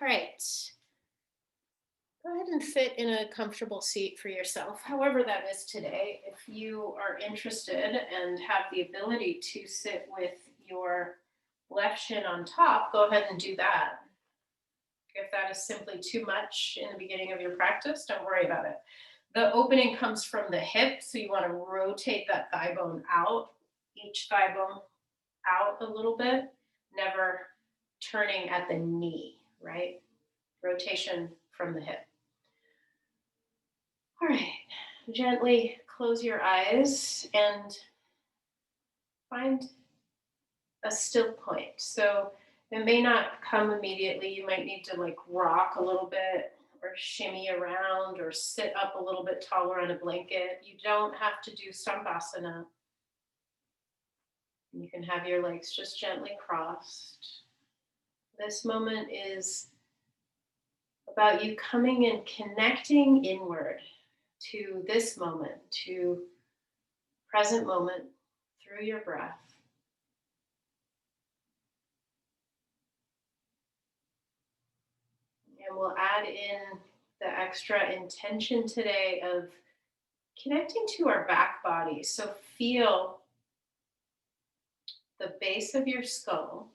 All right. Go ahead and sit in a comfortable seat for yourself, however that is today. If you are interested and have the ability to sit with your left shin on top, go ahead and do that. If that is simply too much in the beginning of your practice, don't worry about it. The opening comes from the hip, so you want to rotate that thigh bone out, each thigh bone out a little bit, never turning at the knee, right? Rotation from the hip. All right, gently close your eyes and find a still point. So it may not come immediately. You might need to like rock a little bit or shimmy around or sit up a little bit taller on a blanket. You don't have to do Sambasana. You can have your legs just gently crossed. This moment is about you coming and connecting inward to this moment, to present moment through your breath. And we'll add in the extra intention today of connecting to our back body. So feel the base of your skull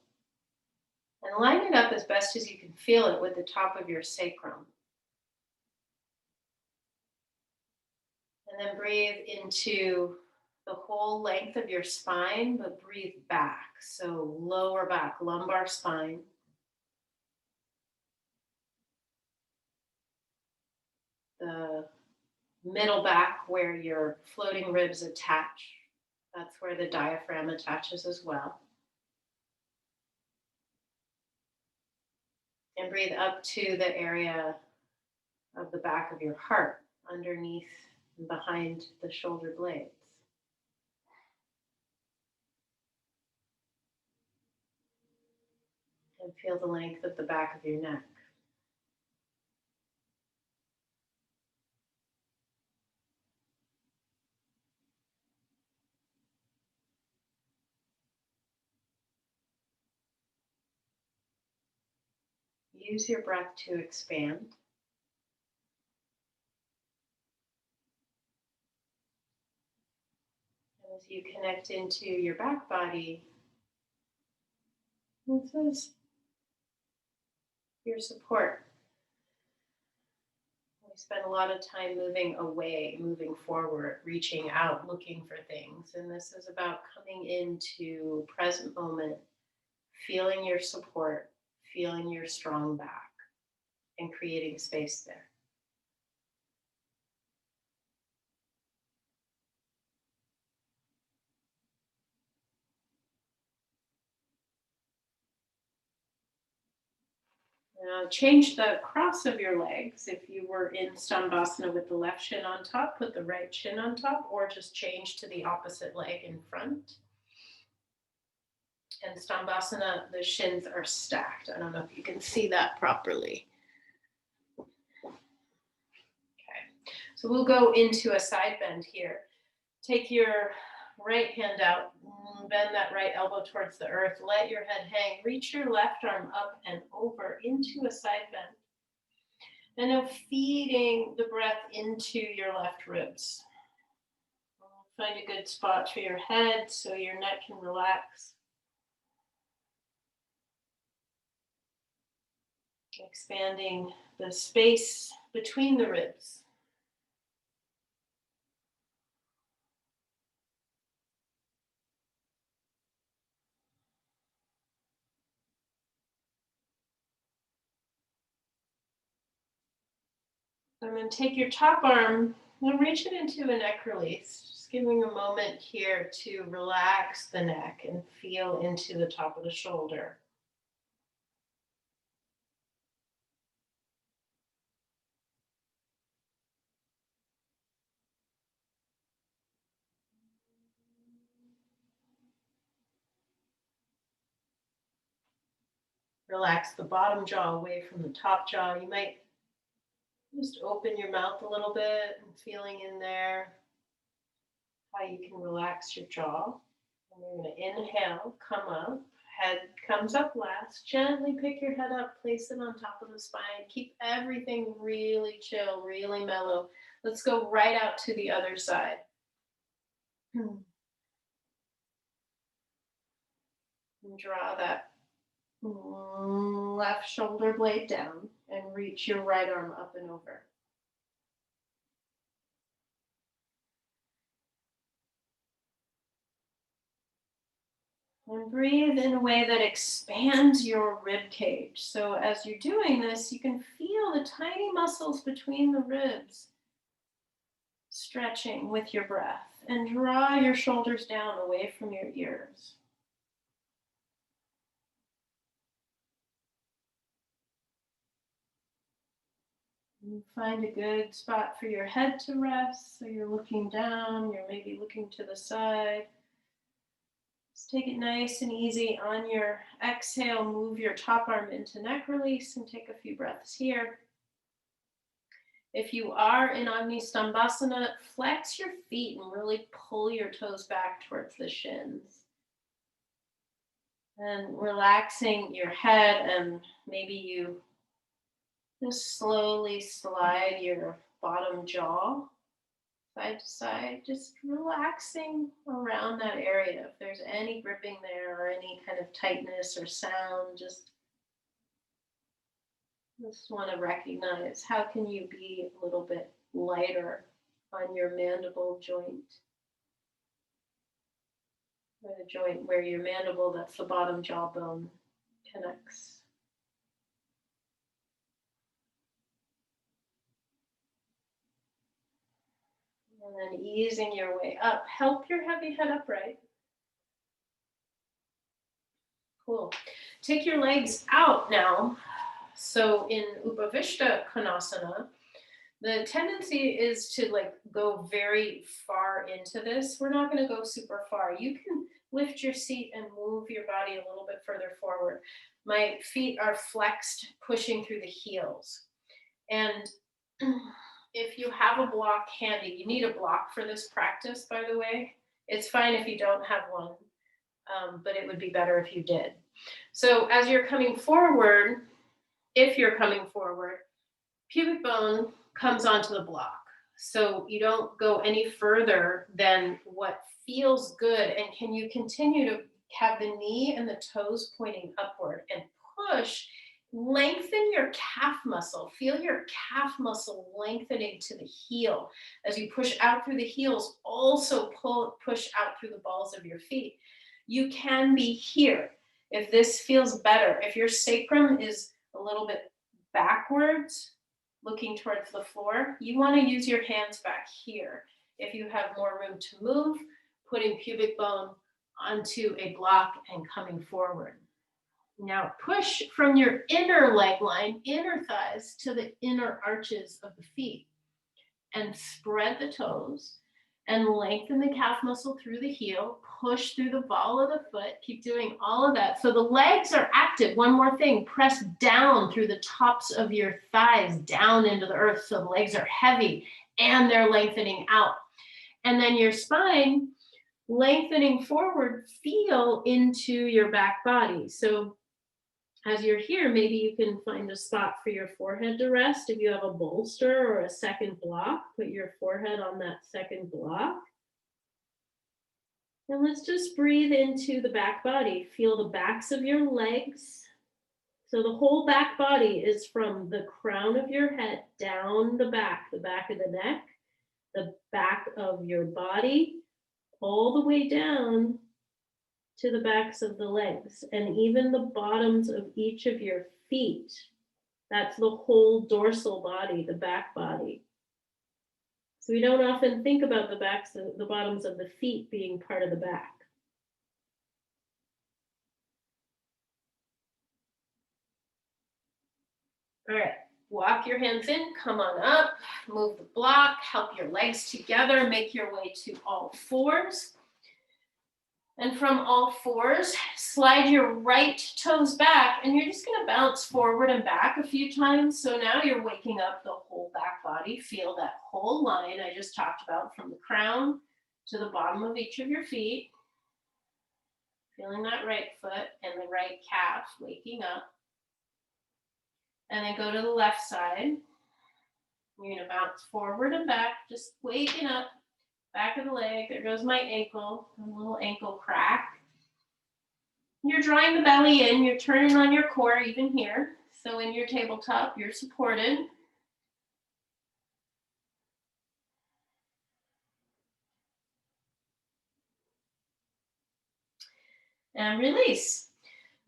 and line it up as best as you can feel it with the top of your sacrum. And then breathe into the whole length of your spine, but breathe back. So lower back, lumbar spine. The middle back where your floating ribs attach. That's where the diaphragm attaches as well. And breathe up to the area of the back of your heart, underneath and behind the shoulder blades. And feel the length of the back of your neck. Use your breath to expand. As you connect into your back body, this is your support. We spend a lot of time moving away, moving forward, reaching out, looking for things. And this is about coming into present moment, feeling your support, feeling your strong back, and creating space there. Now change the cross of your legs. If you were in Sambasana with the left shin on top, put the right shin on top, or just change to the opposite leg in front. And Sambasana, the shins are stacked. I don't know if you can see that properly. Okay, so we'll go into a side bend here. Take your right hand out, bend that right elbow towards the earth, let your head hang, reach your left arm up and over into a side bend. And now feeding the breath into your left ribs. Find a good spot for your head so your neck can relax. Expanding the space between the ribs. And then take your top arm and reach it into a neck release. Just giving a moment here to relax the neck and feel into the top of the shoulder. Relax the bottom jaw away from the top jaw. You might just open your mouth a little bit and feeling in there how you can relax your jaw. And you're going to inhale, come up, Head comes up last. Gently pick your head up, place it on top of the spine. Keep everything really chill, really mellow. Let's go right out to the other side. And draw that left shoulder blade down and reach your right arm up and over. And breathe in a way that expands your rib cage. So as you're doing this, you can feel the tiny muscles between the ribs stretching with your breath. And draw your shoulders down away from your ears. And find a good spot for your head to rest. So you're looking down, you're maybe looking to the side. Just take it nice and easy. On your exhale, move your top arm into neck release and take a few breaths here. If you are in Stambhasana, flex your feet and really pull your toes back towards the shins. And relaxing your head, and maybe you just slowly slide your bottom jaw side to side, just relaxing around that area. If there's any gripping there or any kind of tightness or sound, just want to recognize how can you be a little bit lighter on your mandible joint. Or the joint where your mandible, that's the bottom jawbone, connects. And then easing your way up. Help your heavy head upright. Cool. Take your legs out now. So in Badakanasana, the tendency is to go very far into this. We're not going to go super far. You can lift your seat and move your body a little bit further forward. My feet are flexed, pushing through the heels. And if you have a block handy, you need a block for this practice, by the way. It's fine if you don't have one, but it would be better if you did. So as you're coming forward, if you're coming forward, pubic bone comes onto the block. So you don't go any further than what feels good. And can you continue to have the knee and the toes pointing upward and push? Lengthen your calf muscle. Feel your calf muscle lengthening to the heel. As you push out through the heels, also push out through the balls of your feet. You can be here if this feels better. If your sacrum is a little bit backwards, looking towards the floor, you want to use your hands back here. If you have more room to move, putting pubic bone onto a block and coming forward. Now push from your inner leg line, inner thighs, to the inner arches of the feet. And spread the toes and lengthen the calf muscle through the heel. Push through the ball of the foot. Keep doing all of that. So the legs are active. One more thing, press down through the tops of your thighs, down into the earth. So the legs are heavy and they're lengthening out. And then your spine, lengthening forward, feel into your back body. So as you're here, maybe you can find a spot for your forehead to rest. If you have a bolster or a second block, put your forehead on that second block. And let's just breathe into the back body. Feel the backs of your legs. So the whole back body is from the crown of your head down the back of the neck, the back of your body, all the way down to the backs of the legs, and even the bottoms of each of your feet. That's the whole dorsal body, the back body. So we don't often think about the bottoms of the feet being part of the back. All right, walk your hands in, come on up, move the block, help your legs together, make your way to all fours. And from all fours, slide your right toes back, and you're just going to bounce forward and back a few times. So now you're waking up the whole back body. Feel that whole line I just talked about, from the crown to the bottom of each of your feet. Feeling that right foot and the right calf waking up. And then go to the left side. You're going to bounce forward and back, just waking up. Back of the leg. There goes my ankle. A little ankle crack. You're drawing the belly in. You're turning on your core even here. So in your tabletop, you're supported. And release.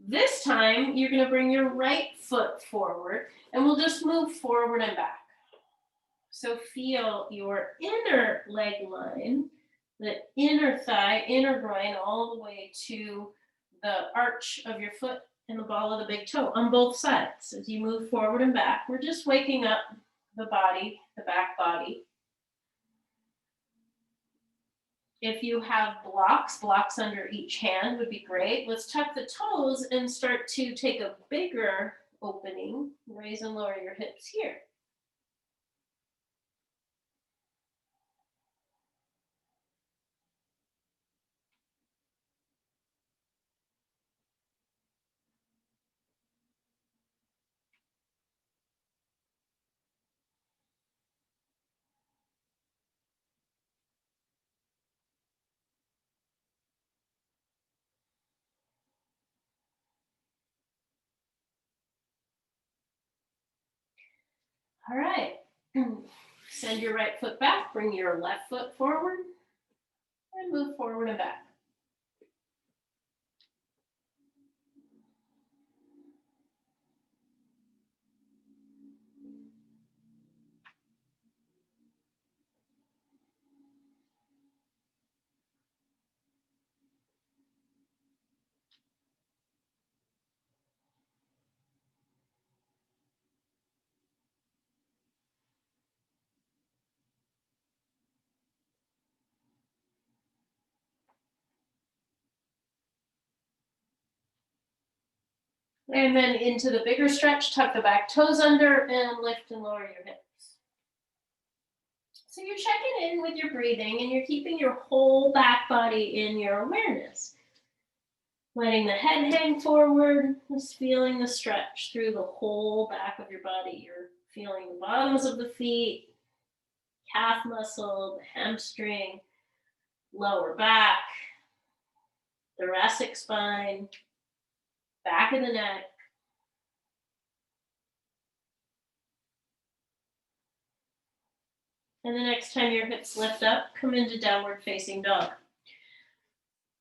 This time, you're going to bring your right foot forward, and we'll just move forward and back. So feel your inner leg line, the inner thigh, inner groin, all the way to the arch of your foot and the ball of the big toe on both sides. As you move forward and back, we're just waking up the body, the back body. If you have blocks under each hand would be great. Let's tuck the toes and start to take a bigger opening. Raise and lower your hips here. All right. Send your right foot back, bring your left foot forward, and move forward and back. And then into the bigger stretch, tuck the back toes under and lift and lower your hips. So you're checking in with your breathing and you're keeping your whole back body in your awareness. Letting the head hang forward, just feeling the stretch through the whole back of your body. You're feeling the bottoms of the feet, calf muscle, the hamstring, lower back, thoracic spine, back of the neck. And the next time your hips lift up, come into downward facing dog.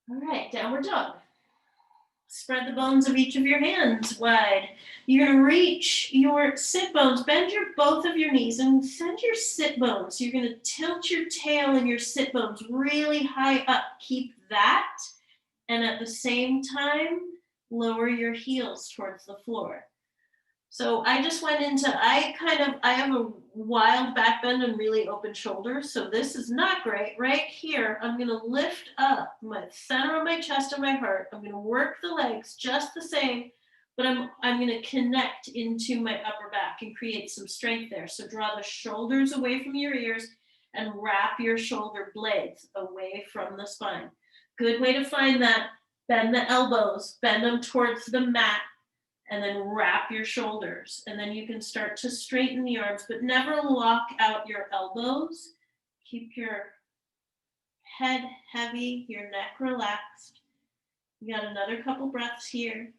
All right, downward dog. Spread the bones of each of your hands wide. You're going to reach your sit bones. Bend both of your knees and send your sit bones. You're going to tilt your tail and your sit bones really high up. Keep that. And at the same time, lower your heels towards the floor. So I just went into, I have a wild back bend and really open shoulders. So this is not great. Right here, I'm going to lift up my center of my chest and my heart. I'm going to work the legs just the same, but I'm going to connect into my upper back and create some strength there. So draw the shoulders away from your ears and wrap your shoulder blades away from the spine. Good way to find that. Bend the elbows, bend them towards the mat. And then wrap your shoulders. And then you can start to straighten the arms, but never lock out your elbows. Keep your head heavy, your neck relaxed. You got another couple breaths here.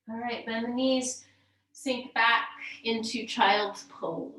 All right, bend the knees, sink back into child's pose.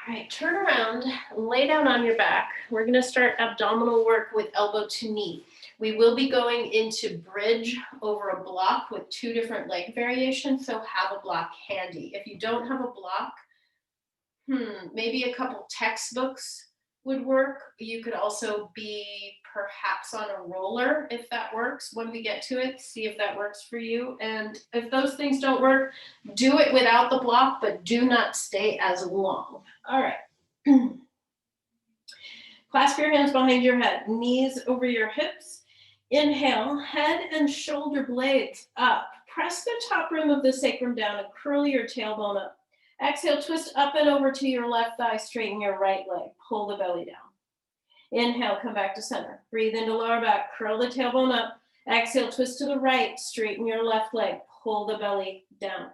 All right, turn around, lay down on your back. We're going to start abdominal work with elbow to knee. We will be going into bridge over a block with 2 different leg variations, so have a block handy. If you don't have a block, maybe a couple textbooks would work. You could also be perhaps on a roller if that works. When we get to it, see if that works for you. And if those things don't work, do it without the block, but do not stay as long. All right. Clasp your hands behind your head, knees over your hips. Inhale, head and shoulder blades up. Press the top rim of the sacrum down and curl your tailbone up. Exhale, twist up and over to your left thigh, straighten your right leg, pull the belly down. Inhale, come back to center. Breathe into lower back, curl the tailbone up. Exhale, twist to the right, straighten your left leg, pull the belly down.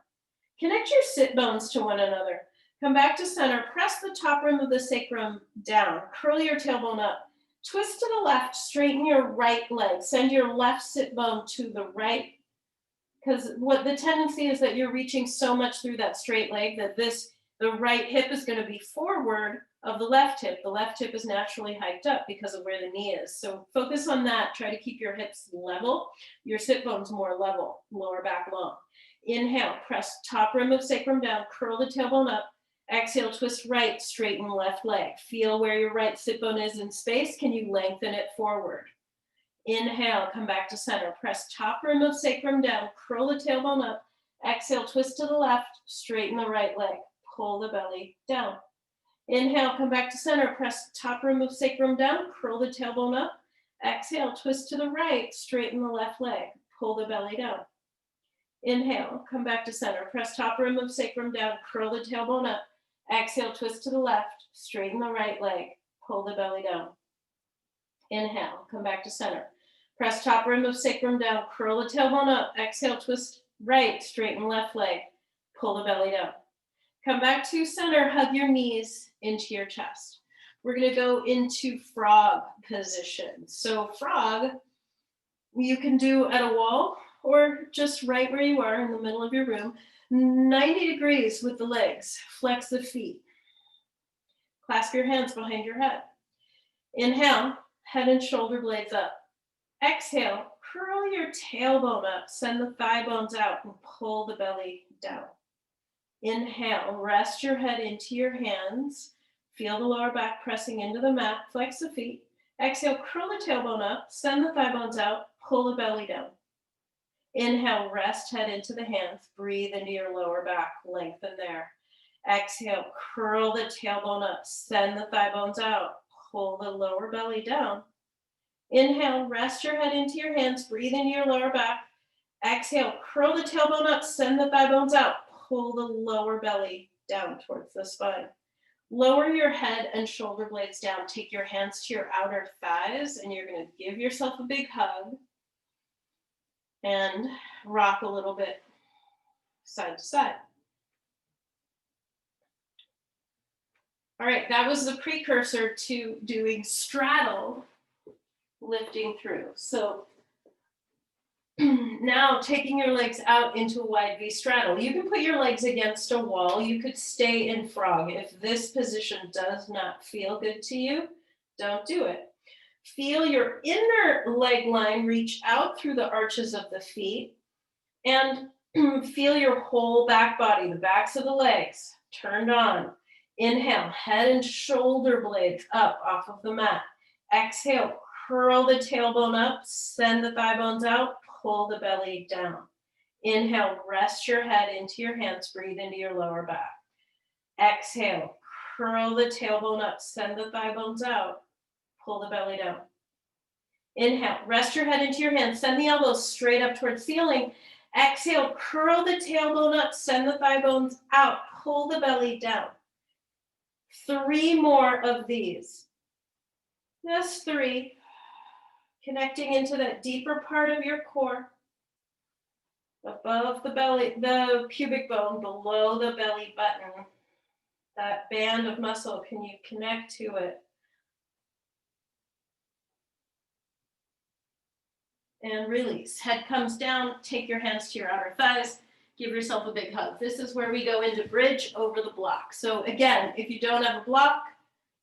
Connect your sit bones to one another. Come back to center, press the top rim of the sacrum down, curl your tailbone up. Twist to the left, straighten your right leg. Send your left sit bone to the right, because what the tendency is that you're reaching so much through that straight leg that the right hip is going to be forward of the left hip. The left hip is naturally hiked up because of where the knee is. So focus on that. Try to keep your hips level, your sit bones more level, lower back long. Inhale, press top rim of sacrum down, curl the tailbone up. Exhale, twist right, straighten left leg. Feel where your right sit bone is in space. Can you lengthen it forward? Inhale, come back to center. Press top rim of sacrum down, curl the tailbone up. Exhale, twist to the left, straighten the right leg. Pull the belly down. Inhale, come back to center. Press top rim of sacrum down, curl the tailbone up. Exhale, twist to the right, straighten the left leg. Pull the belly down. Inhale, come back to center. Press top rim of sacrum down, curl the tailbone up. Exhale, twist to the left, straighten the right leg, pull the belly down. Inhale, come back to center. Press top rim of sacrum down, curl the tailbone up. Exhale, twist right, straighten left leg, pull the belly down. Come back to center, hug your knees into your chest. We're gonna go into frog position. So frog, you can do at a wall or just right where you are in the middle of your room, 90 degrees with the legs. Flex the feet. Clasp your hands behind your head. Inhale, head and shoulder blades up. Exhale, curl your tailbone up, send the thigh bones out and pull the belly down. Inhale, rest your head into your hands. Feel the lower back pressing into the mat, flex the feet. Exhale, curl the tailbone up, send the thigh bones out, pull the belly down. Inhale, rest head into the hands, breathe into your lower back, lengthen there. Exhale, curl the tailbone up, send the thigh bones out, pull the lower belly down. Inhale, rest your head into your hands, breathe into your lower back. Exhale, curl the tailbone up, send the thigh bones out, pull the lower belly down towards the spine. Lower your head and shoulder blades down. Take your hands to your outer thighs and you're going to give yourself a big hug and rock a little bit side to side. All right, that was the precursor to doing straddle, lifting through. So now taking your legs out into a wide V straddle. You can put your legs against a wall. You could stay in frog. If this position does not feel good to you, don't do it. Feel your inner leg line reach out through the arches of the feet and feel your whole back body, the backs of the legs turned on. Inhale, head and shoulder blades up off of the mat. Exhale, curl the tailbone up, send the thigh bones out, pull the belly down. Inhale, rest your head into your hands, breathe into your lower back. Exhale, curl the tailbone up, send the thigh bones out, pull the belly down. Inhale, rest your head into your hands, send the elbows straight up towards ceiling. Exhale, curl the tailbone up, send the thigh bones out, pull the belly down. 3 more of these. Just 3. Connecting into that deeper part of your core. Above the belly, the pubic bone, below the belly button. That band of muscle, can you connect to it? And release. Head comes down, take your hands to your outer thighs, give yourself a big hug. This is where we go into bridge over the block. So again, if you don't have a block,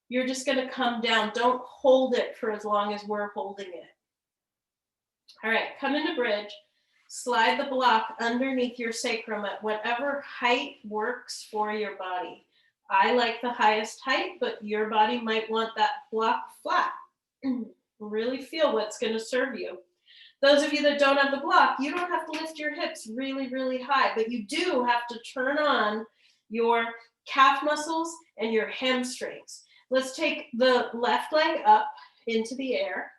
you're just gonna come down. Don't hold it for as long as we're holding it. All right, come into bridge. Slide the block underneath your sacrum at whatever height works for your body. I like the highest height, but your body might want that block flat. Really feel what's going to serve you. Those of you that don't have the block, you don't have to lift your hips really, really high, but you do have to turn on your calf muscles and your hamstrings. Let's take the left leg up into the air.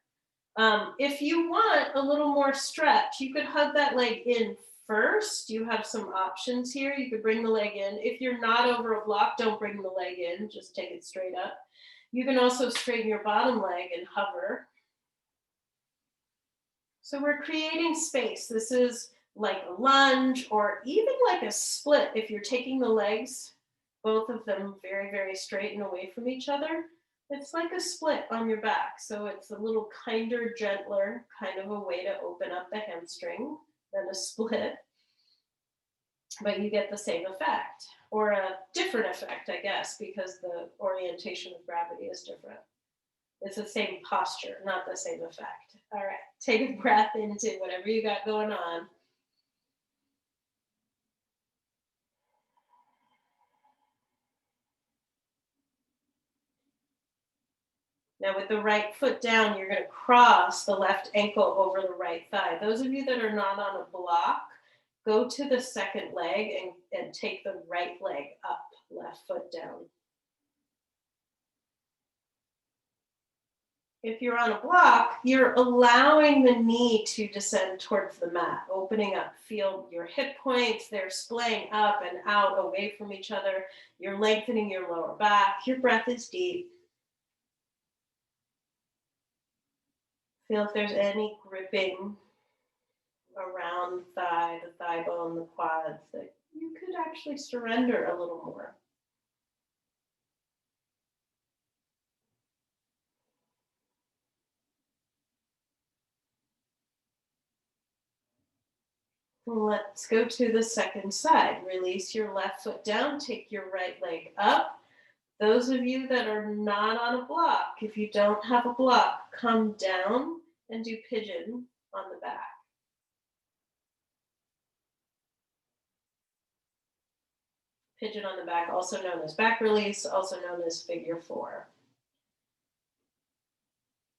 If you want a little more stretch, you could hug that leg in first. You have some options here. You could bring the leg in. If you're not over a block, don't bring the leg in. Just take it straight up. You can also straighten your bottom leg and hover. So we're creating space. This is like a lunge or even like a split. If you're taking the legs, both of them very, very straight and away from each other, it's like a split on your back. So it's a little kinder, gentler kind of a way to open up the hamstring than a split. But you get the same effect, or a different effect, I guess, because the orientation of gravity is different. It's the same posture, not the same effect. All right, take a breath into whatever you got going on. Now with the right foot down, you're going to cross the left ankle over the right thigh. Those of you that are not on a block, go to the second leg and take the right leg up, left foot down. If you're on a block, you're allowing the knee to descend towards the mat, opening up. Feel your hip points, they're splaying up and out away from each other. You're lengthening your lower back. Your breath is deep. Feel if there's any gripping around the thigh bone, the quads, that you could actually surrender a little more. Let's go to the second side. Release your left foot down, take your right leg up. Those of you that are not on a block, if you don't have a block, come down and do pigeon on the back. Pigeon on the back, also known as back release, also known as figure four.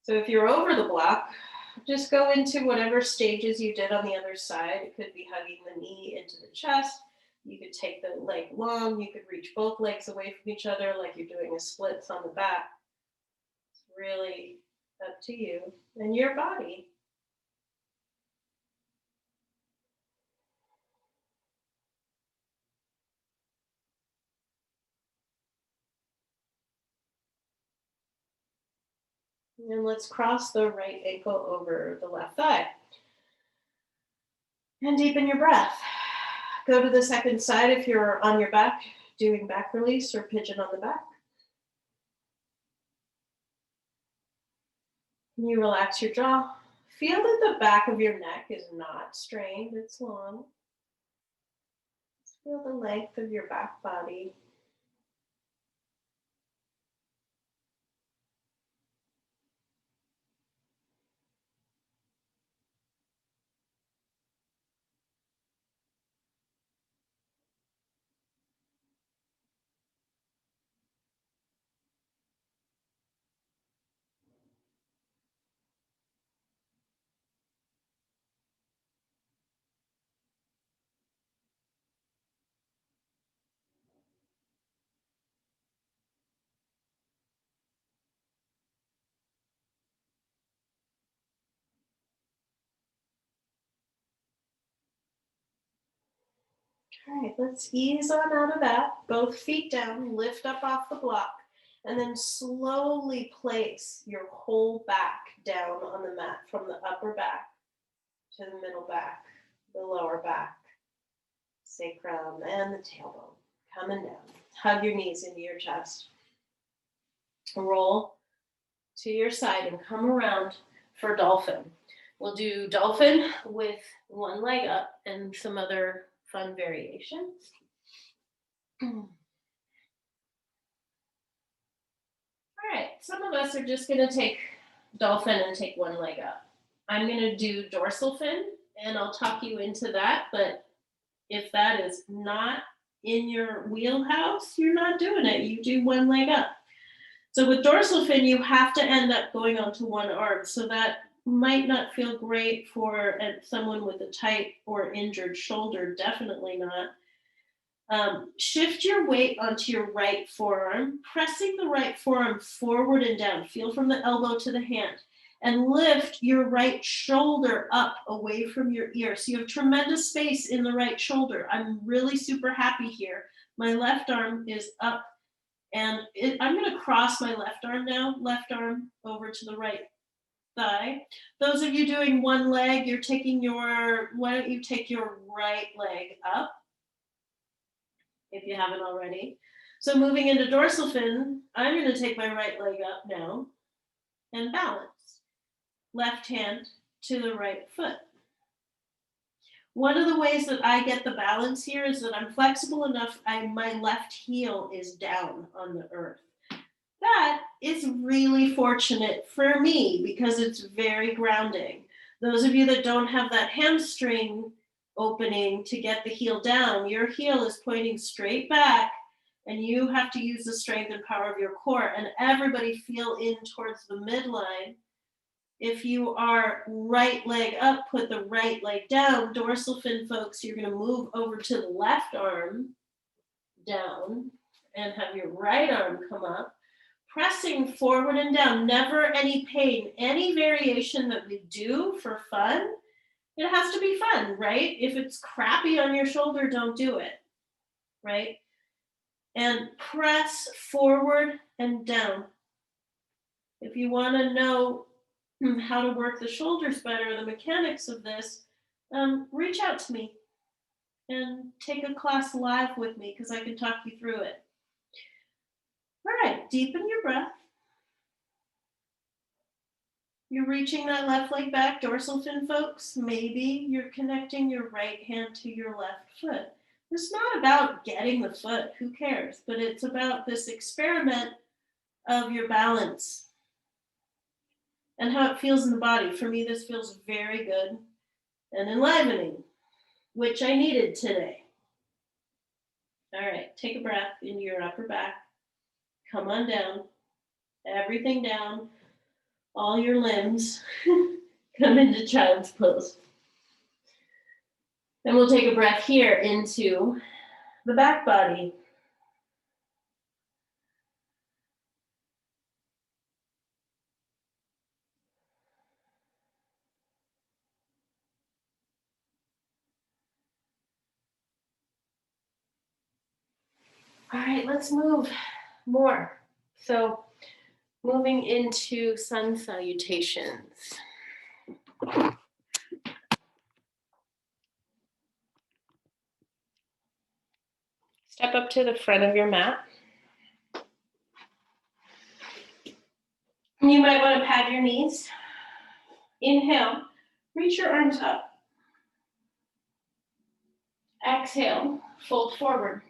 So if you're over the block, just go into whatever stages you did on the other side. It could be hugging the knee into the chest. You could take the leg long. You could reach both legs away from each other like you're doing a splits on the back. It's really up to you and your body. And let's cross the right ankle over the left thigh. And deepen your breath. Go to the second side if you're on your back, doing back release or pigeon on the back. You relax your jaw. Feel that the back of your neck is not strained, it's long. Just feel the length of your back body. All right, let's ease on out of that. Both feet down, lift up off the block, and then slowly place your whole back down on the mat from the upper back to the middle back, the lower back, sacrum, and the tailbone. Coming down. Hug your knees into your chest. Roll to your side and come around for dolphin. We'll do dolphin with one leg up and some other fun variations. All right, some of us are just going to take dolphin and take one leg up. I'm going to do dorsal fin, and I'll talk you into that, but if that is not in your wheelhouse, you're not doing it. You do one leg up. So with dorsal fin, you have to end up going onto one arm. So that might not feel great for someone with a tight or injured shoulder, definitely not. Shift your weight onto your right forearm, pressing the right forearm forward and down. Feel from the elbow to the hand. And lift your right shoulder up away from your ear. So you have tremendous space in the right shoulder. I'm really super happy here. My left arm is up, and I'm going to cross my left arm now, left arm over to the right thigh. Those of you doing one leg, why don't you take your right leg up, if you haven't already. So moving into dorsal fin, I'm going to take my right leg up now and balance. Left hand to the right foot. One of the ways that I get the balance here is that I'm flexible enough, my left heel is down on the earth. That is really fortunate for me because it's very grounding. Those of you that don't have that hamstring opening to get the heel down, your heel is pointing straight back, and you have to use the strength and power of your core. And everybody feel in towards the midline. If you are right leg up, put the right leg down. Dorsal fin folks, you're going to move over to the left arm down and have your right arm come up. Pressing forward and down, never any pain. Any variation that we do for fun, it has to be fun, right? If it's crappy on your shoulder, don't do it, right? And press forward and down. If you want to know how to work the shoulders better, the mechanics of this, reach out to me and take a class live with me because I can talk you through it. All right, deepen your breath. You're reaching that left leg back, dorsal fin folks. Maybe you're connecting your right hand to your left foot. It's not about getting the foot, who cares? But it's about this experiment of your balance and how it feels in the body. For me, this feels very good and enlivening, which I needed today. All right, take a breath into your upper back. Come on down, everything down, all your limbs. Come into child's pose. Then we'll take a breath here into the back body. All right, let's move more. So moving into sun salutations. Step up to the front of your mat. You might want to pad your knees. Inhale, reach your arms up. Exhale, fold forward.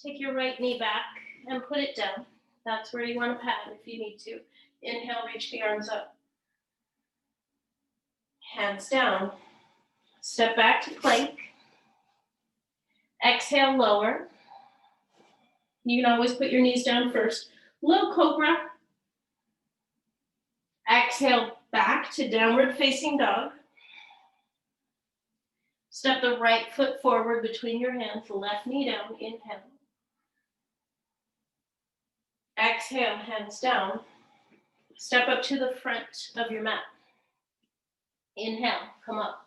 Take your right knee back and put it down. That's where you want to pad if you need to. Inhale, reach the arms up. Hands down. Step back to plank. Exhale, lower. You can always put your knees down first. Low cobra. Exhale, back to downward facing dog. Step the right foot forward between your hands, the left knee down. Inhale. Exhale, hands down. Step up to the front of your mat. Inhale, come up.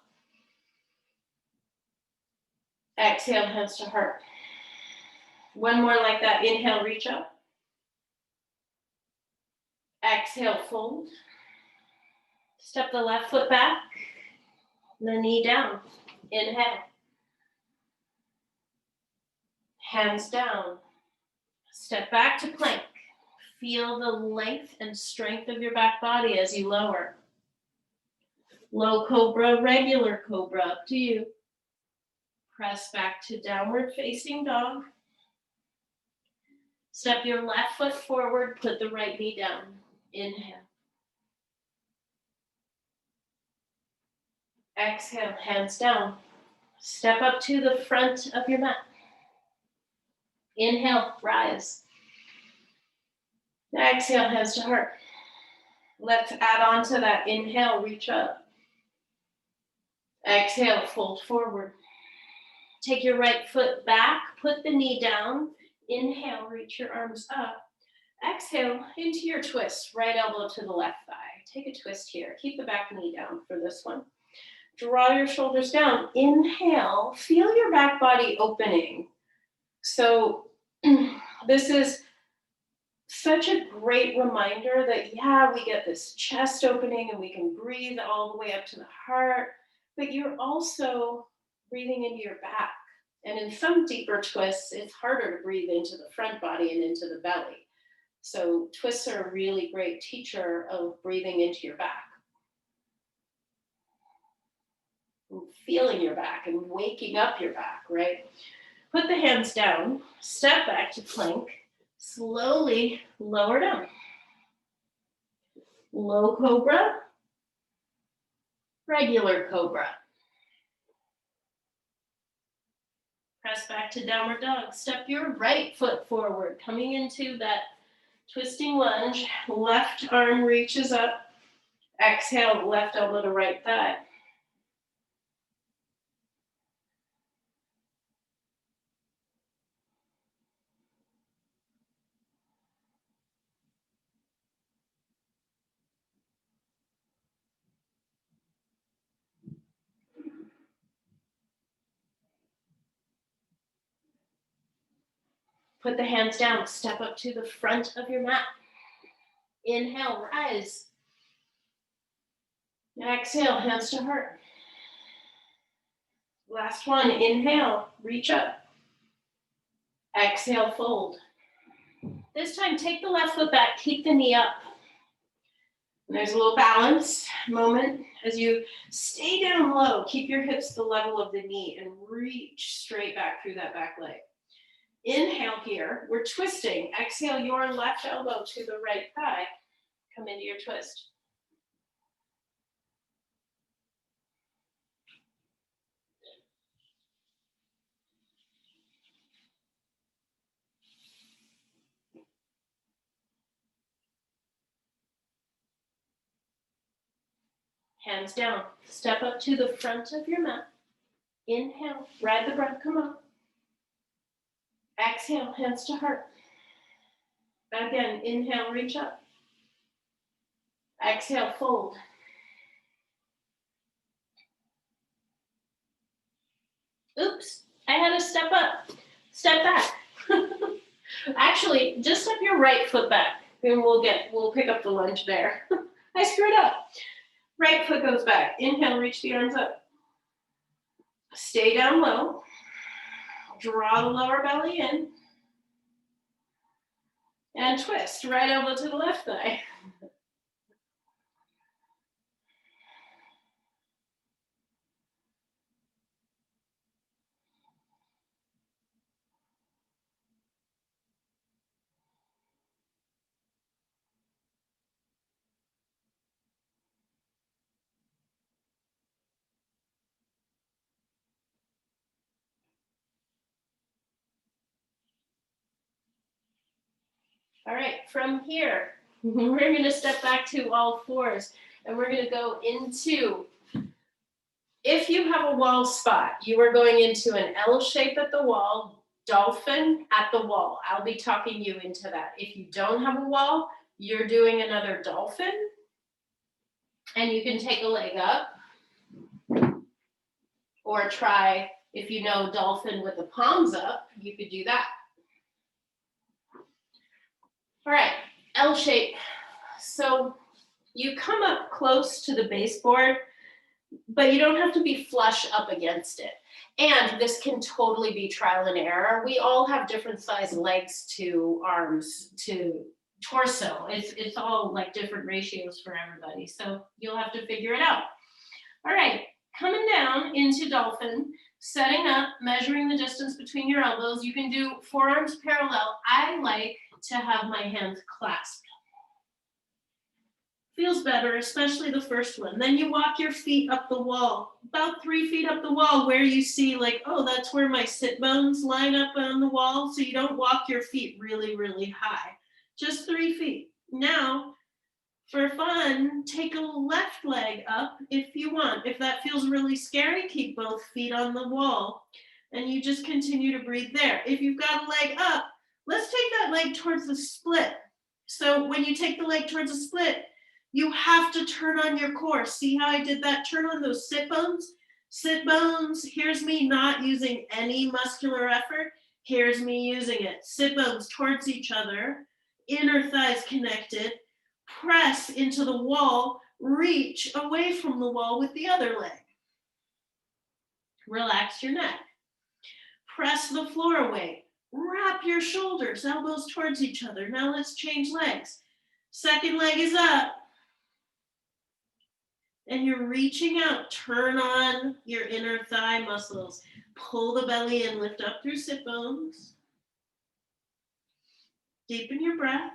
Exhale, hands to heart. One more like that. Inhale, reach up. Exhale, fold. Step the left foot back, the knee down. Inhale. Hands down. Step back to plank. Feel the length and strength of your back body as you lower. Low cobra, regular cobra, up to you. Press back to downward facing dog. Step your left foot forward, put the right knee down. Inhale. Exhale, hands down. Step up to the front of your mat. Inhale, rise. Exhale, hands to heart. Let's add on to that. Inhale, reach up. Exhale, fold forward. Take your right foot back, put the knee down. Inhale, reach your arms up. Exhale, into your twist, right elbow to the left thigh. Take a twist here. Keep the back knee down for this one. Draw your shoulders down. Inhale, feel your back body opening. So this is such a great reminder that, yeah, we get this chest opening and we can breathe all the way up to the heart, but you're also breathing into your back. And in some deeper twists, it's harder to breathe into the front body and into the belly. So twists are a really great teacher of breathing into your back. And feeling your back and waking up your back, right? Put the hands down, step back to plank, slowly lower down. Low cobra, regular cobra. Press back to downward dog. Step your right foot forward, coming into that twisting lunge. Left arm reaches up. Exhale, left elbow to right thigh. Put the hands down, step up to the front of your mat. Inhale, rise. Exhale, hands to heart. Last one, inhale, reach up. Exhale, fold. This time, take the left foot back, keep the knee up. And there's a little balance moment as you stay down low. Keep your hips the level of the knee and reach straight back through that back leg. Inhale here, we're twisting. Exhale your left elbow to the right thigh. Come into your twist. Hands down. Step up to the front of your mat. Inhale, ride the breath, come on. Exhale, hands to heart. Again, inhale, reach up. Exhale, fold. Oops, I had to step up. Step back. Actually, just step your right foot back and we'll pick up the lunge there. I screwed up. Right foot goes back. Inhale, reach the arms up. Stay down low. Draw the lower belly in. And twist. Right elbow to the left thigh. All right, from here, we're going to step back to all fours and we're going to go into, if you have a wall spot, you are going into an L shape at the wall, dolphin at the wall. I'll be talking you into that. If you don't have a wall, you're doing another dolphin and you can take a leg up or try, if you know dolphin with the palms up, you could do that. All right, L shape. So you come up close to the baseboard, but you don't have to be flush up against it. And this can totally be trial and error. We all have different size legs to arms to torso. It's all like different ratios for everybody. So you'll have to figure it out. All right, coming down into dolphin, setting up, measuring the distance between your elbows. You can do forearms parallel. I like to have my hands clasped. Feels better, especially the first one. Then you walk your feet up the wall, about 3 feet up the wall, where you see like, oh, that's where my sit bones line up on the wall. So you don't walk your feet really, really high, just 3 feet. Now, for fun, take a left leg up if you want. If that feels really scary, keep both feet on the wall and you just continue to breathe there. If you've got a leg up, let's take that leg towards the split. So when you take the leg towards the split, you have to turn on your core. See how I did that? Turn on those sit bones. Sit bones, here's me not using any muscular effort. Here's me using it. Sit bones towards each other, inner thighs connected. Press into the wall, reach away from the wall with the other leg. Relax your neck. Press the floor away. Wrap your shoulders, elbows towards each other. Now let's change legs. Second leg is up. And you're reaching out. Turn on your inner thigh muscles. Pull the belly in, lift up through sit bones. Deepen your breath.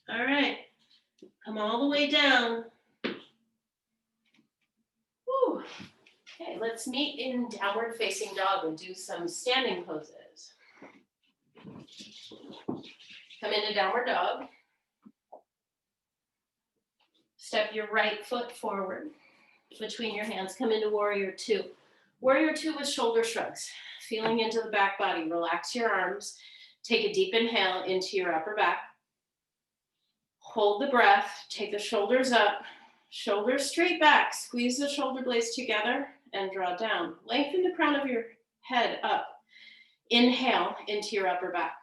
All right, come all the way down. Whew. Okay, let's meet in downward facing dog and do some standing poses. Come into downward dog. Step your right foot forward between your hands. Come into warrior two. Warrior two with shoulder shrugs. Feeling into the back body. Relax your arms. Take a deep inhale into your upper back. Hold the breath. Take the shoulders up. Shoulders straight back. Squeeze the shoulder blades together and draw down. Lengthen the crown of your head up. Inhale into your upper back.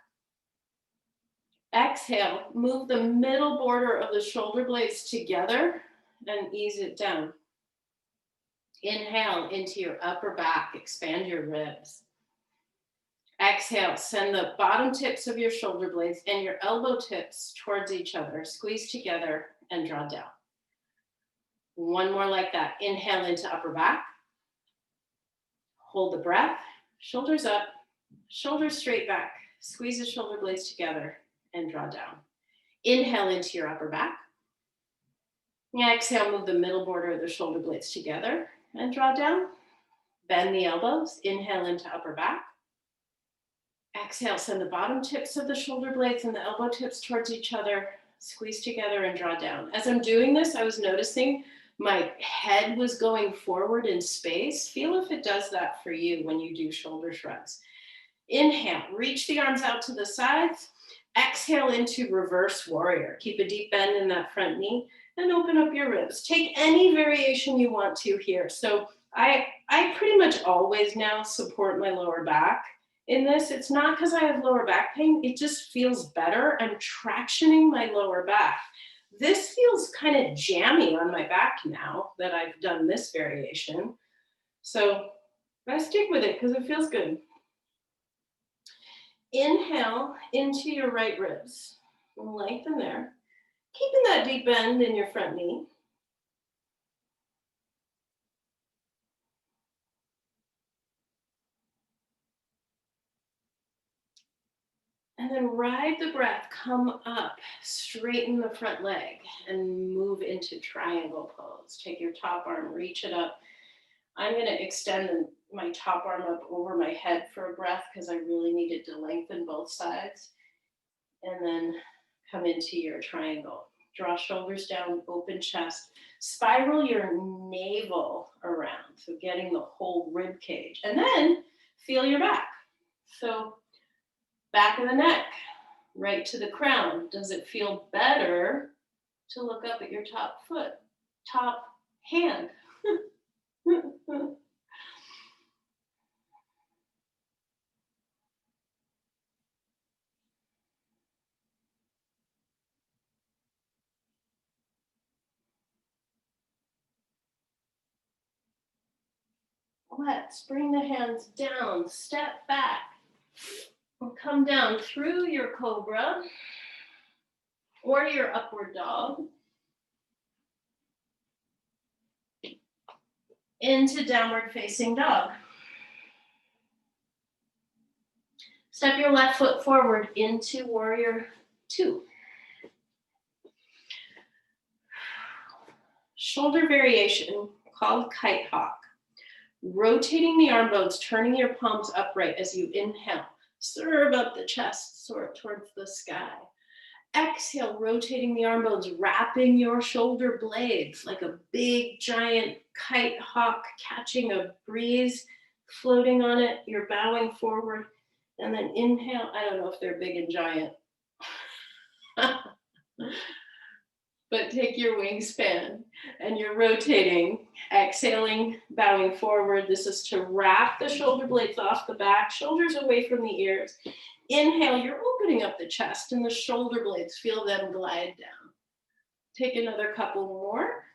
Exhale, move the middle border of the shoulder blades together and ease it down. Inhale into your upper back, expand your ribs. Exhale, send the bottom tips of your shoulder blades and your elbow tips towards each other. Squeeze together and draw down. One more like that. Inhale into upper back. Hold the breath, shoulders up, shoulders straight back. Squeeze the shoulder blades together and draw down. Inhale into your upper back. Exhale, move the middle border of the shoulder blades together and draw down. Bend the elbows. Inhale into upper back. Exhale, send the bottom tips of the shoulder blades and the elbow tips towards each other. Squeeze together and draw down. As I'm doing this, I was noticing my head was going forward in space. Feel if it does that for you when you do shoulder shrugs. Inhale, reach the arms out to the sides. Exhale into reverse warrior. Keep a deep bend in that front knee and open up your ribs. Take any variation you want to here. So I pretty much always now support my lower back in this. It's not because I have lower back pain. It just feels better. I'm tractioning my lower back. This feels kind of jammy on my back now that I've done this variation. So I stick with it because it feels good. Inhale into your right ribs. Lengthen there. Keeping that deep bend in your front knee. And then ride the breath, come up, straighten the front leg and move into triangle pose. Take your top arm, reach it up. I'm gonna extend my top arm up over my head for a breath because I really needed to lengthen both sides. And then come into your triangle. Draw shoulders down, open chest. Spiral your navel around, so getting the whole rib cage. And then feel your back. So back of the neck, right to the crown. Does it feel better to look up at your top foot, top hand? Let's bring the hands down, step back. We'll come down through your Cobra or your upward dog into downward facing dog. Step your left foot forward into warrior two. Shoulder variation called kite hawk. Rotating the arm bones, turning your palms upright as you inhale. Serve up the chest, soar towards the sky. Exhale, rotating the arm bones, wrapping your shoulder blades like a big giant kite hawk catching a breeze, floating on it. You're bowing forward. And then inhale. I don't know if they're big and giant. But take your wingspan and you're rotating, exhaling, bowing forward. This is to wrap the shoulder blades off the back, shoulders away from the ears. Inhale, you're opening up the chest and the shoulder blades, feel them glide down. Take another couple more.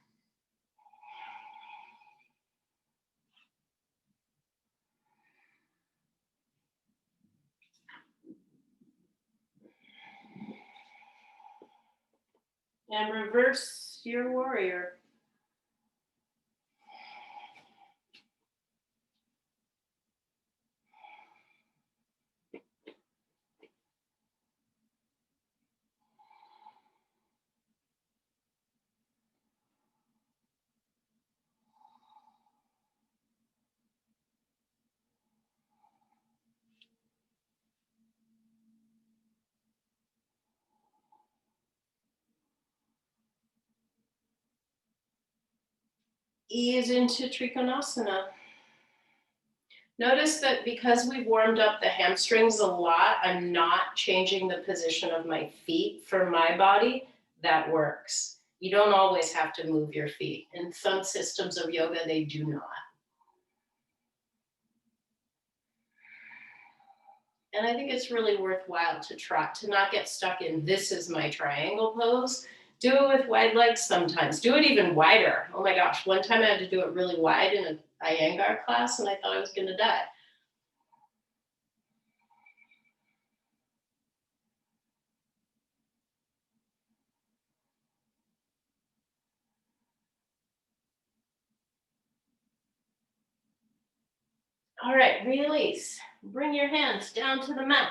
And reverse your warrior. Ease into Trikonasana. Notice that because we've warmed up the hamstrings a lot, I'm not changing the position of my feet for my body. That works. You don't always have to move your feet. In some systems of yoga, they do not. And I think it's really worthwhile to try to not get stuck in this is my triangle pose. Do it with wide legs sometimes. Do it even wider. Oh my gosh, one time I had to do it really wide in an Iyengar class and I thought I was gonna die. All right, release. Bring your hands down to the mat.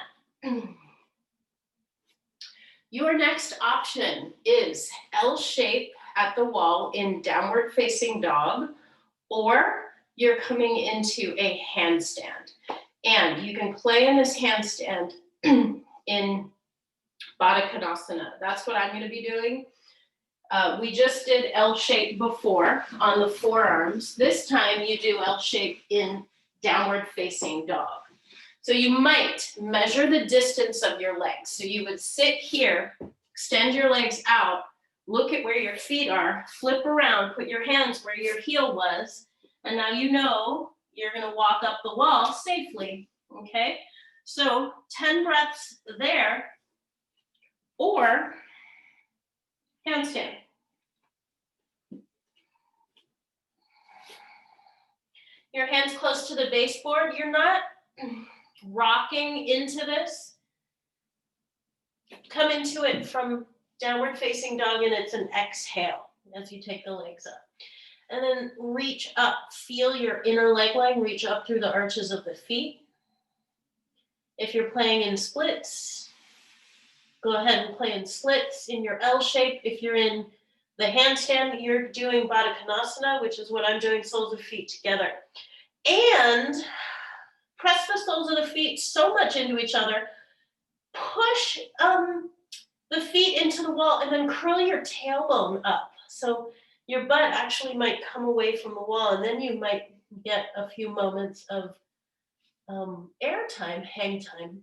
Your next option is L shape at the wall in downward facing dog, or you're coming into a handstand. And you can play in this handstand in Badakanasana. That's what I'm going to be doing. We just did L shape before on the forearms. This time you do L shape in downward facing dog. So you might measure the distance of your legs. So you would sit here, extend your legs out, look at where your feet are, flip around, put your hands where your heel was, and now you know you're going to walk up the wall safely, okay? So 10 breaths there, or handstand. Your hands close to the baseboard. You're not rocking into this. Come into it from downward facing dog, and it's an exhale as you take the legs up. And then reach up. Feel your inner leg line reach up through the arches of the feet. If you're playing in splits, go ahead and play in splits in your L shape. If you're in the handstand, you're doing Badakanasana, which is what I'm doing, soles of feet together. And press the soles of the feet so much into each other. Push the feet into the wall and then curl your tailbone up. So your butt actually might come away from the wall, and then you might get a few moments of air time, hang time.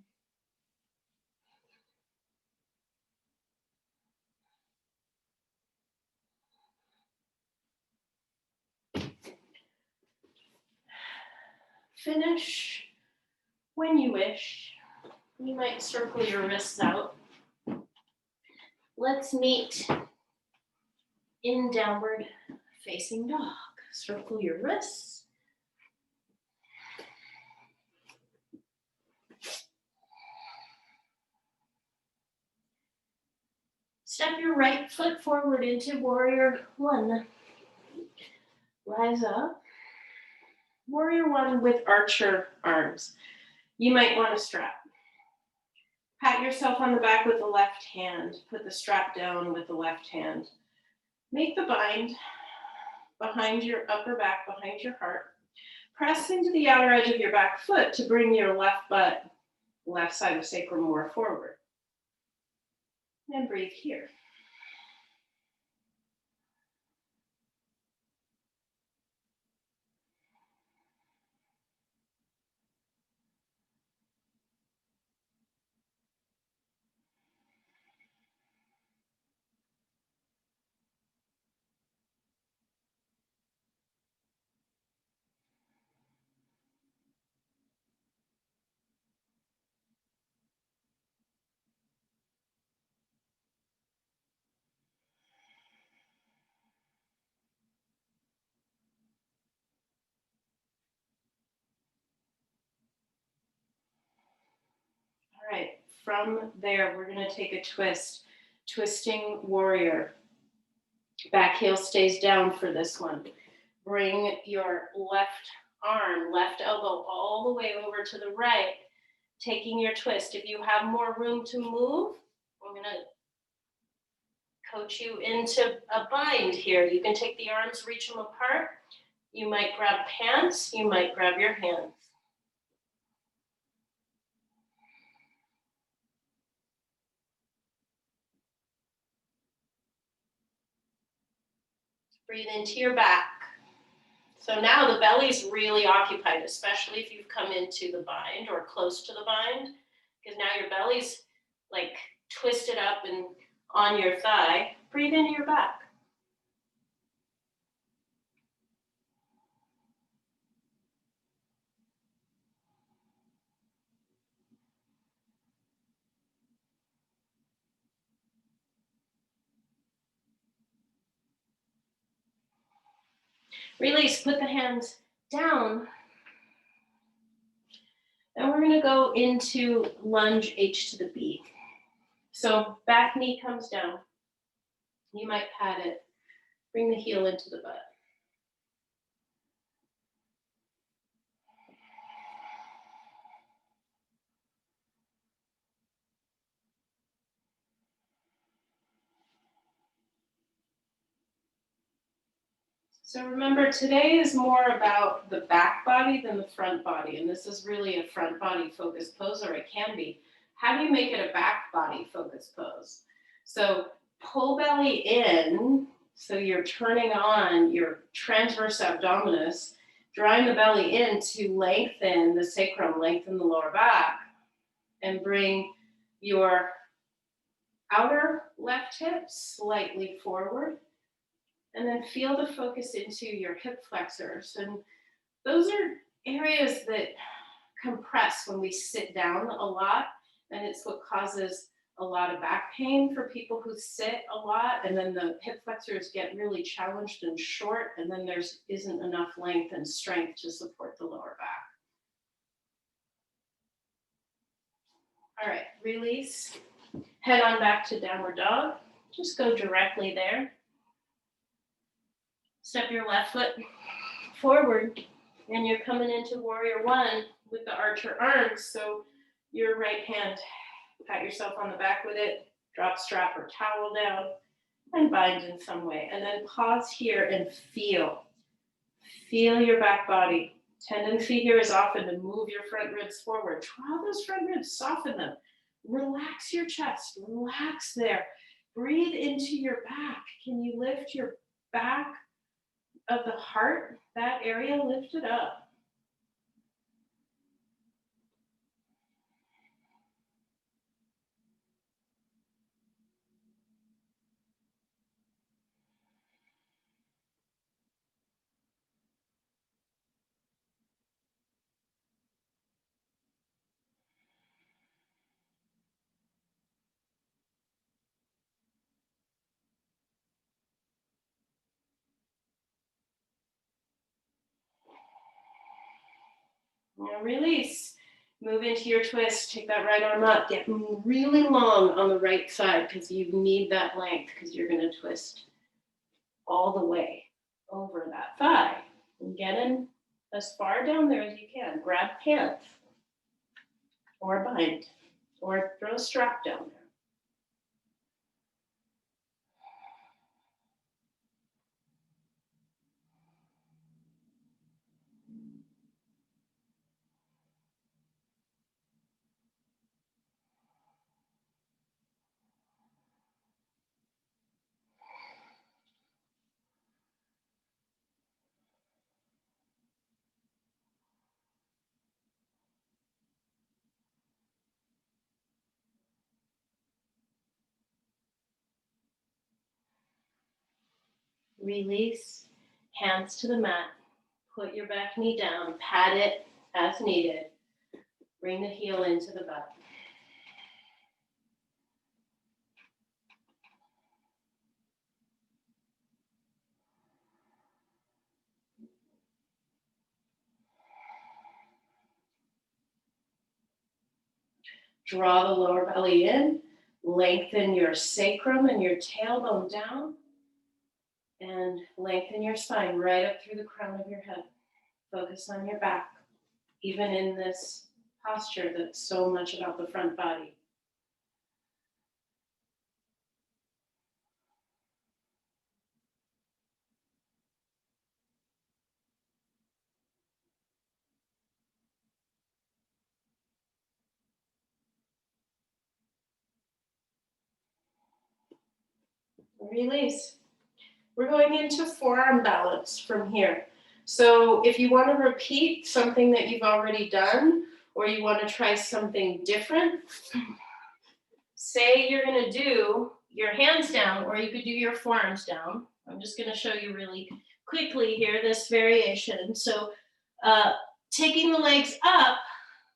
Finish when you wish. You might circle your wrists out. Let's meet in downward facing dog. Circle your wrists. Step your right foot forward into warrior one. Rise up. Warrior one with archer arms. You might want to strap. Pat yourself on the back with the left hand. Put the strap down with the left hand. Make the bind behind your upper back, behind your heart. Press into the outer edge of your back foot to bring your left butt, left side of sacrum more forward. And breathe here. All right, from there, we're going to take a twist. Twisting warrior. Back heel stays down for this one. Bring your left arm, left elbow all the way over to the right, taking your twist. If you have more room to move, I'm going to coach you into a bind here. You can take the arms, reach them apart. You might grab pants, you might grab your hands. Breathe into your back. So now the belly's really occupied, especially if you've come into the bind or close to the bind, because now your belly's like twisted up and on your thigh. Breathe into your back. Release, put the hands down. And we're gonna go into lunge H to the B. So back knee comes down. You might pat it. Bring the heel into the butt. So remember, today is more about the back body than the front body. And this is really a front body focused pose, or it can be. How do you make it a back body focused pose? So pull belly in, so you're turning on your transverse abdominis, drawing the belly in to lengthen the sacrum, lengthen the lower back, and bring your outer left hip slightly forward. And then feel the focus into your hip flexors. And those are areas that compress when we sit down a lot. And it's what causes a lot of back pain for people who sit a lot. And then the hip flexors get really challenged and short. And then there isn't enough length and strength to support the lower back. All right, release. Head on back to downward dog. Just go directly there. Step your left foot forward, and you're coming into warrior one with the archer arms. So your right hand, pat yourself on the back with it, drop strap or towel down, and bind in some way. And then pause here and feel. Feel your back body. Tendency here is often to move your front ribs forward. Draw those front ribs, soften them. Relax your chest, relax there. Breathe into your back. Can you lift your back of the heart, that area, lift it up. Now release. Move into your twist, take that right arm up, get really long on the right side because you need that length because you're gonna twist all the way over that thigh. And get in as far down there as you can. Grab pants or bind or throw a strap down there. Release, hands to the mat. Put your back knee down, pat it as needed. Bring the heel into the butt. Draw the lower belly in, lengthen your sacrum and your tailbone down, and lengthen your spine right up through the crown of your head. Focus on your back, even in this posture that's so much about the front body. Release. We're going into forearm balance from here. So if you want to repeat something that you've already done, or you want to try something different, say you're going to do your hands down, or you could do your forearms down. I'm just going to show you really quickly here this variation. So taking the legs up,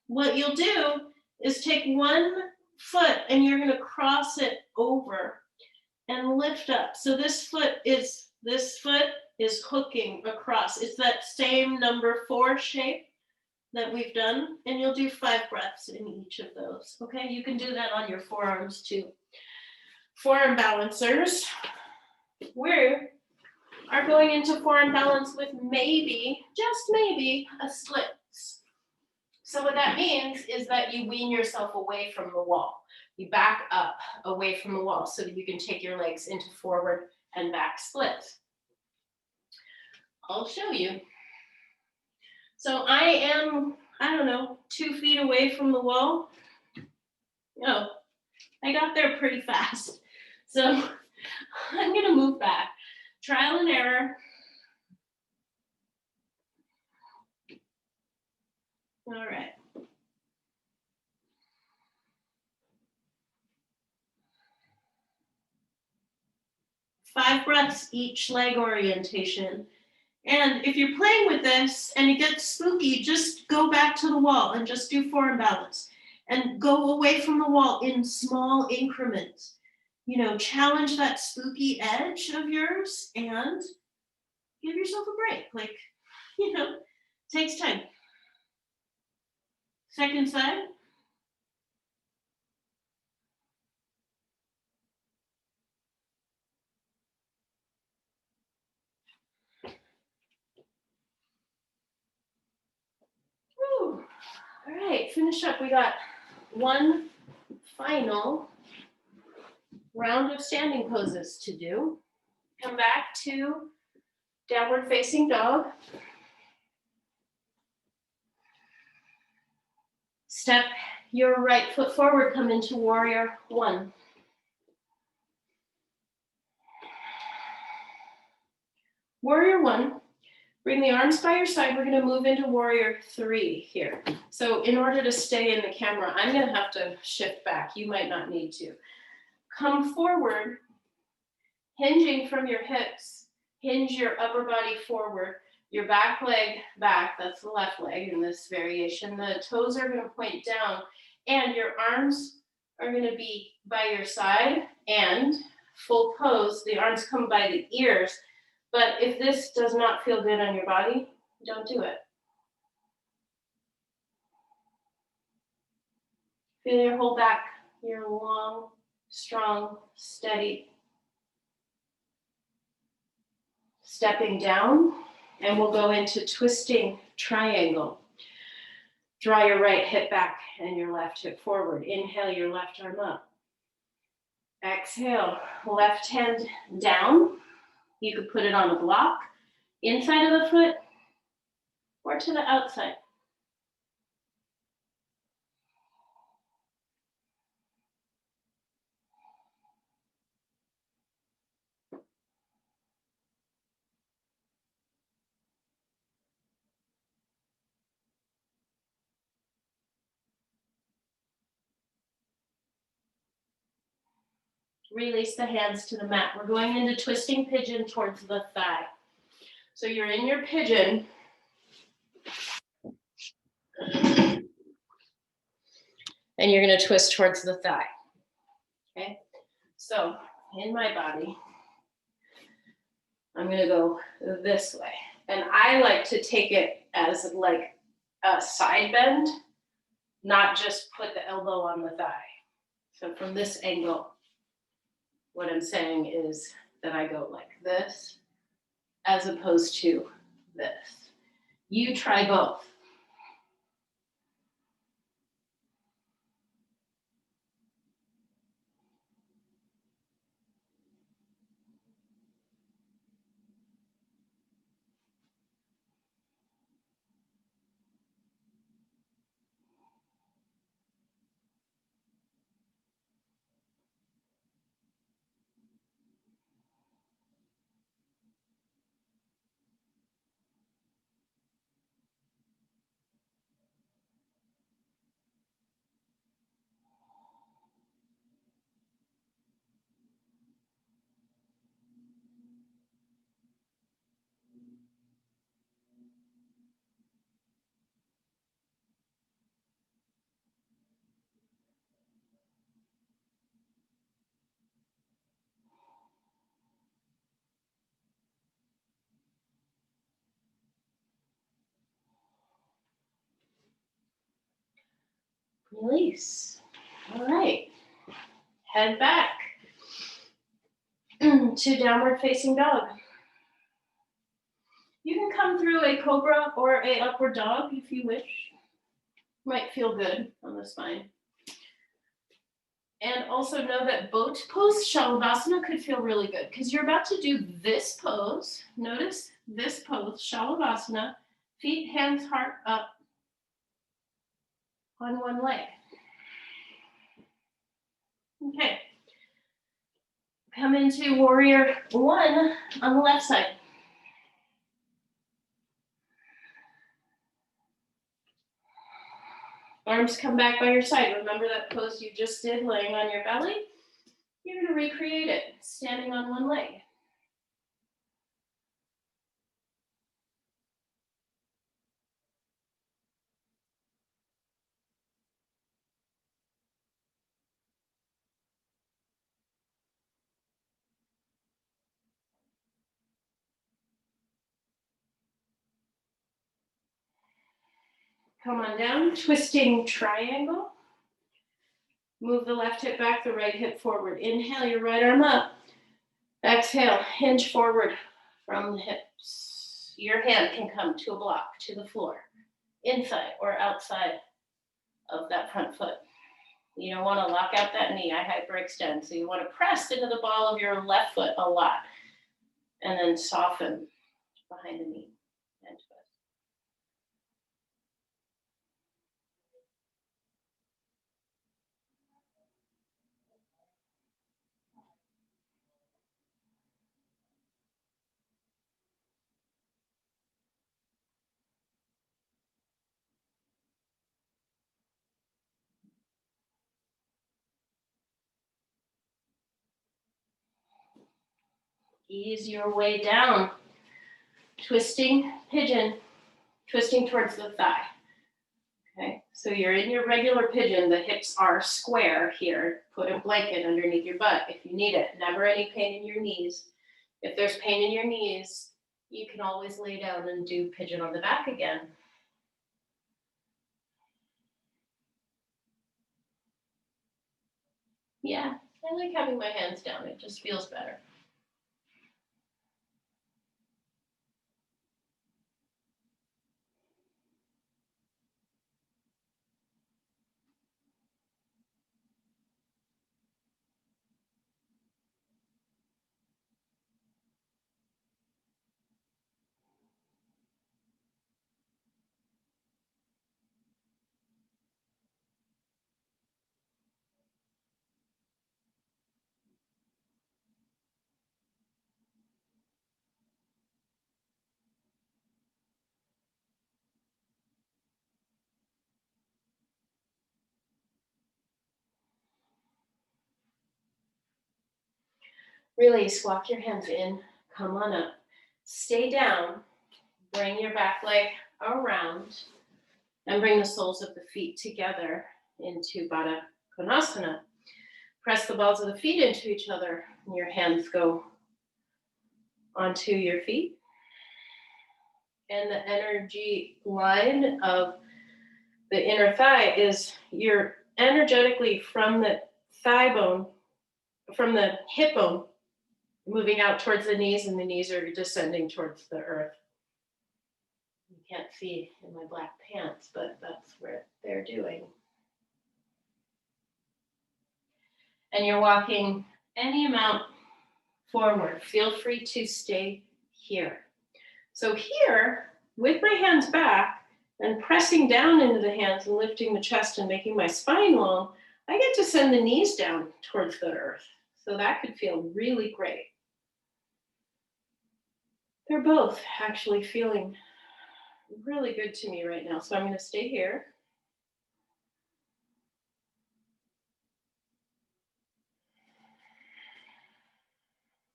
what you'll do is take one foot and you're going to cross it over and lift up. So this foot is hooking across. It's that same number 4 shape that we've done, and you'll do 5 breaths in each of those. Okay, you can do that on your forearms too. Forearm balancers. We are going into forearm balance with maybe, just maybe, a splits. So what that means is that you wean yourself away from the wall. You back up away from the wall so that you can take your legs into forward and back splits. I'll show you. So I am, 2 feet away from the wall. Oh, I got there pretty fast. So I'm gonna move back. Trial and error. All right. Five breaths each leg orientation. And if you're playing with this and it gets spooky, just go back to the wall and just do forearm balance. And go away from the wall in small increments. You know, challenge that spooky edge of yours and give yourself a break. Like, you know, takes time. Second side. Woo. All right, finish up. We got one final round of standing poses to do. Come back to downward facing dog. Step your right foot forward, come into warrior 1. Warrior 1, bring the arms by your side. We're going to move into warrior 3 here. So in order to stay in the camera, I'm going to have to shift back. You might not need to. Come forward, hinging from your hips. Hinge your upper body forward. Your back leg back, that's the left leg in this variation. The toes are going to point down, and your arms are going to be by your side, and full pose, the arms come by the ears. But if this does not feel good on your body, don't do it. Feel your whole back, your long, strong, steady. Stepping down, and we'll go into twisting triangle. Draw your right hip back and your left hip forward. Inhale your left arm up. Exhale, left hand down. You could put it on a block, inside of the foot, or to the outside. Release the hands to the mat. We're going into twisting pigeon towards the thigh. So you're in your pigeon. And you're going to twist towards the thigh. Okay? So in my body, I'm going to go this way. And I like to take it as like a side bend, not just put the elbow on the thigh. So from this angle, what I'm saying is that I go like this as opposed to this. You try both. Release. All right. Head back to downward facing dog. You can come through a cobra or a upward dog if you wish. Might feel good on the spine. And also know that boat pose, Shalabhasana, could feel really good because you're about to do this pose. Notice this pose, Shalabhasana, feet, hands, heart up on one leg. Okay. Come into warrior one on the left side. Arms come back by your side. Remember that pose you just did laying on your belly? You're going to recreate it, standing on one leg. Come on down, twisting triangle. Move the left hip back, the right hip forward. Inhale your right arm up. Exhale, hinge forward from the hips. Your hand can come to a block, to the floor, inside or outside of that front foot. You don't want to lock out that knee. I hyperextend. So you want to press into the ball of your left foot a lot and then soften behind the knee and twist. Ease your way down. Twisting pigeon, twisting towards the thigh. Okay, so you're in your regular pigeon. The hips are square here. Put a blanket underneath your butt if you need it. Never any pain in your knees. If there's pain in your knees, you can always lay down and do pigeon on the back again. Yeah, I like having my hands down. It just feels better. Release, walk your hands in, come on up. Stay down, bring your back leg around, and bring the soles of the feet together into Badakanasana. Press the balls of the feet into each other, and your hands go onto your feet. And the energy line of the inner thigh is you're energetically from the thigh bone, from the hip bone, moving out towards the knees, and the knees are descending towards the earth. You can't see in my black pants, but that's what they're doing. And you're walking any amount forward. Feel free to stay here. So here, with my hands back and pressing down into the hands and lifting the chest and making my spine long, I get to send the knees down towards the earth. So that could feel really great. They're both actually feeling really good to me right now. So I'm going to stay here.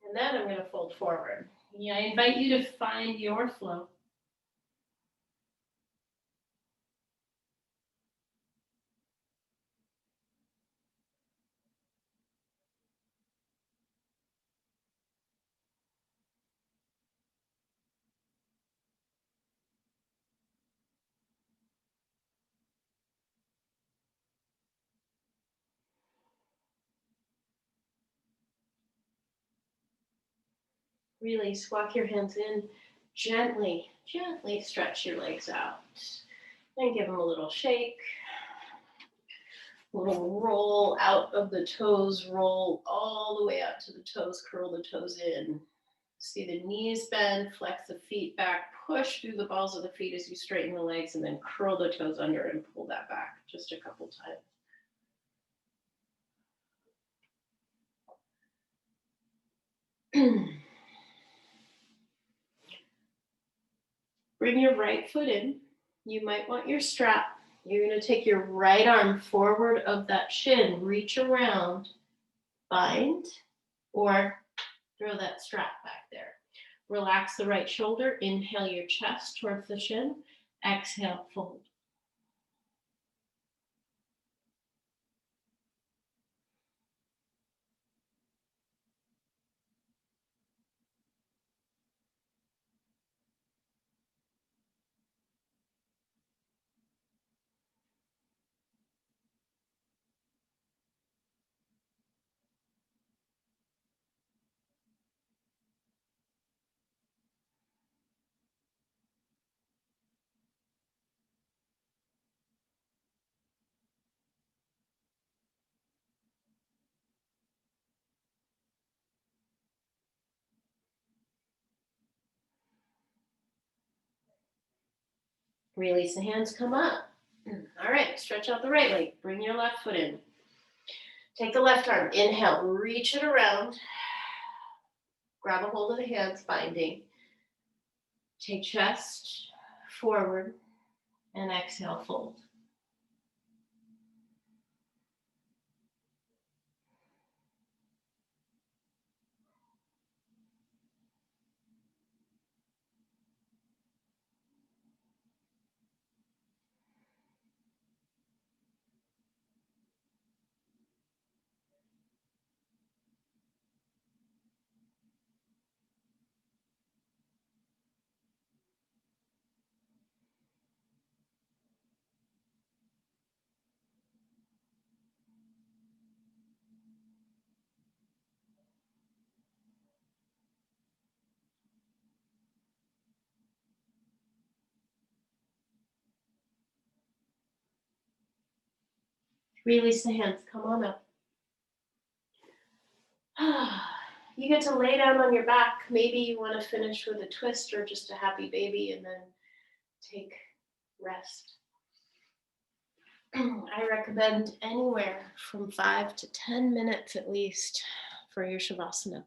And then I'm going to fold forward. Yeah, I invite you to find your flow. Release, walk your hands in, gently stretch your legs out. And give them a little shake. A little roll out of the toes, roll all the way out to the toes, curl the toes in. See the knees bend, flex the feet back, push through the balls of the feet as you straighten the legs, and then curl the toes under and pull that back just a couple times. Bring your right foot in. You might want your strap. You're going to take your right arm forward of that shin, reach around, bind, or throw that strap back there. Relax the right shoulder. Inhale your chest towards the shin. Exhale, fold. Release the hands, come up. All right, stretch out the right leg. Bring your left foot in. Take the left arm. Inhale, reach it around. Grab a hold of the hands, binding. Take chest forward and exhale, fold. Release the hands. Come on up. You get to lay down on your back. Maybe you want to finish with a twist or just a happy baby and then take rest. I recommend anywhere from 5 to 10 minutes at least for your Shavasana.